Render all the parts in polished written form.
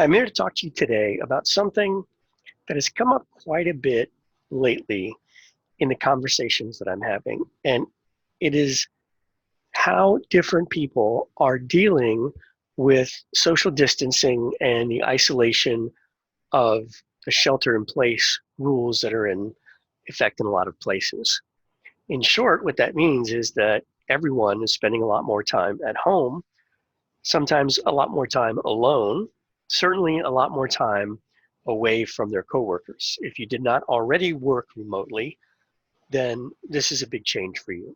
I'm here to talk to you today about something that has come up quite a bit lately in the conversations that I'm having. And it is how different people are dealing with social distancing and the isolation of the shelter in place rules that are in effect in a lot of places. In short, what that means is that everyone is spending a lot more time at home, sometimes a lot more time alone, certainly a lot more time away from their coworkers. If you did not already work remotely, then this is a big change for you.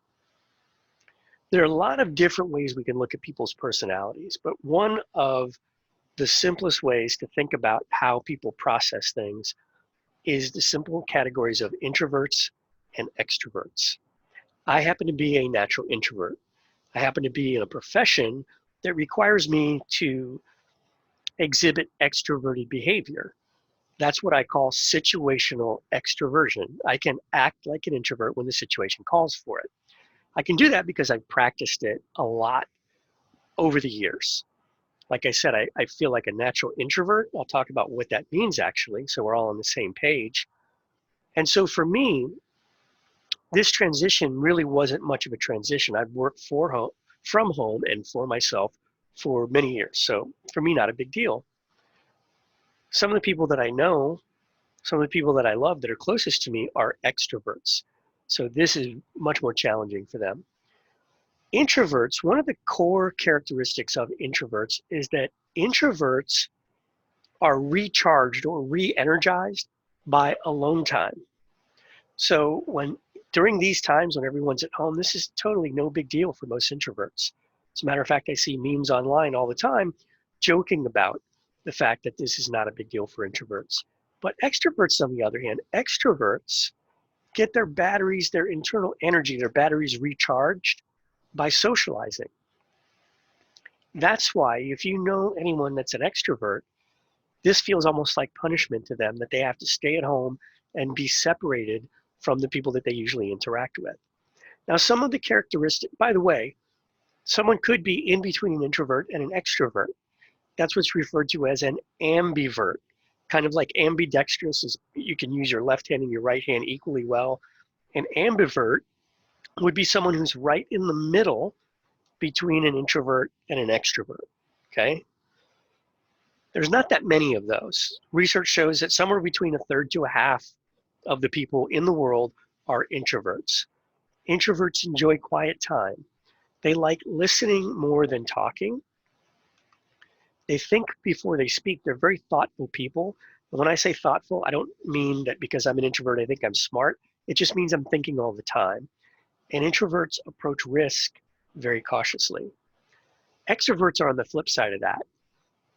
There are a lot of different ways we can look at people's personalities, but one of the simplest ways to think about how people process things is the simple categories of introverts and extroverts. I happen to be a natural introvert. I happen to be in a profession that requires me to exhibit extroverted behavior. That's what I call situational extroversion. I can act like an introvert when the situation calls for it. I can do that because I've practiced it a lot over the years. Like I said, I feel like a natural introvert. I'll talk about what that means actually, so we're all on the same page. And so for me, this transition really wasn't much of a transition. I've worked from home and for myself for many years. So for me, not a big deal. Some of the people that I know, some of the people that I love that are closest to me are extroverts. So this is much more challenging for them. Introverts, one of the core characteristics of introverts is that introverts are recharged or re-energized by alone time. So during these times when everyone's at home, this is totally no big deal for most introverts. As a matter of fact, I see memes online all the time joking about the fact that this is not a big deal for introverts. But extroverts, on the other hand, extroverts get their batteries, their internal energy, their batteries recharged by socializing. That's why if you know anyone that's an extrovert, this feels almost like punishment to them that they have to stay at home and be separated from the people that they usually interact with. Now, some of the characteristics, by the way, someone could be in between an introvert and an extrovert. That's what's referred to as an ambivert. Kind of like ambidextrous is you can use your left hand and your right hand equally well. An ambivert would be someone who's right in the middle between an introvert and an extrovert. Okay? There's not that many of those. Research shows that somewhere between a third to a half of the people in the world are introverts. Introverts enjoy quiet time. They like listening more than talking. They think before they speak. They're very thoughtful people. And when I say thoughtful, I don't mean that because I'm an introvert, I think I'm smart. It just means I'm thinking all the time. And introverts approach risk very cautiously. Extroverts are on the flip side of that.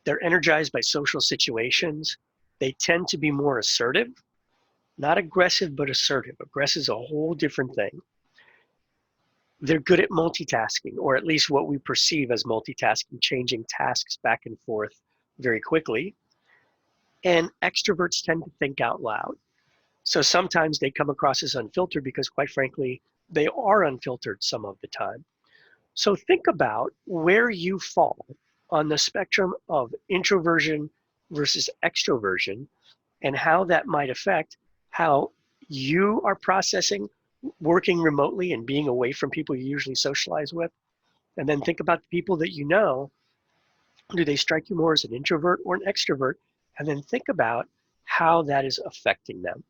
They're energized by social situations. They tend to be more assertive, not aggressive, but assertive. Aggressive is a whole different thing. They're good at multitasking, or at least what we perceive as multitasking, changing tasks back and forth very quickly. And extroverts tend to think out loud. So sometimes they come across as unfiltered because, quite frankly, they are unfiltered some of the time. So think about where you fall on the spectrum of introversion versus extroversion and how that might affect how you are processing working remotely and being away from people you usually socialize with. And then think about the people that you know. Do they strike you more as an introvert or an extrovert? And then think about how that is affecting them.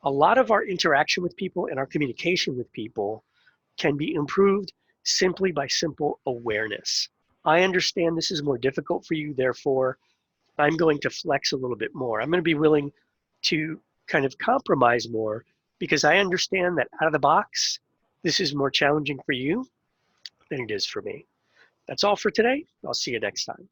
A lot of our interaction with people and our communication with people can be improved simply by simple awareness. I understand this is more difficult for you, therefore, I'm going to flex a little bit more. I'm going to be willing to kind of compromise more because I understand that out of the box, this is more challenging for you than it is for me. That's all for today. I'll see you next time.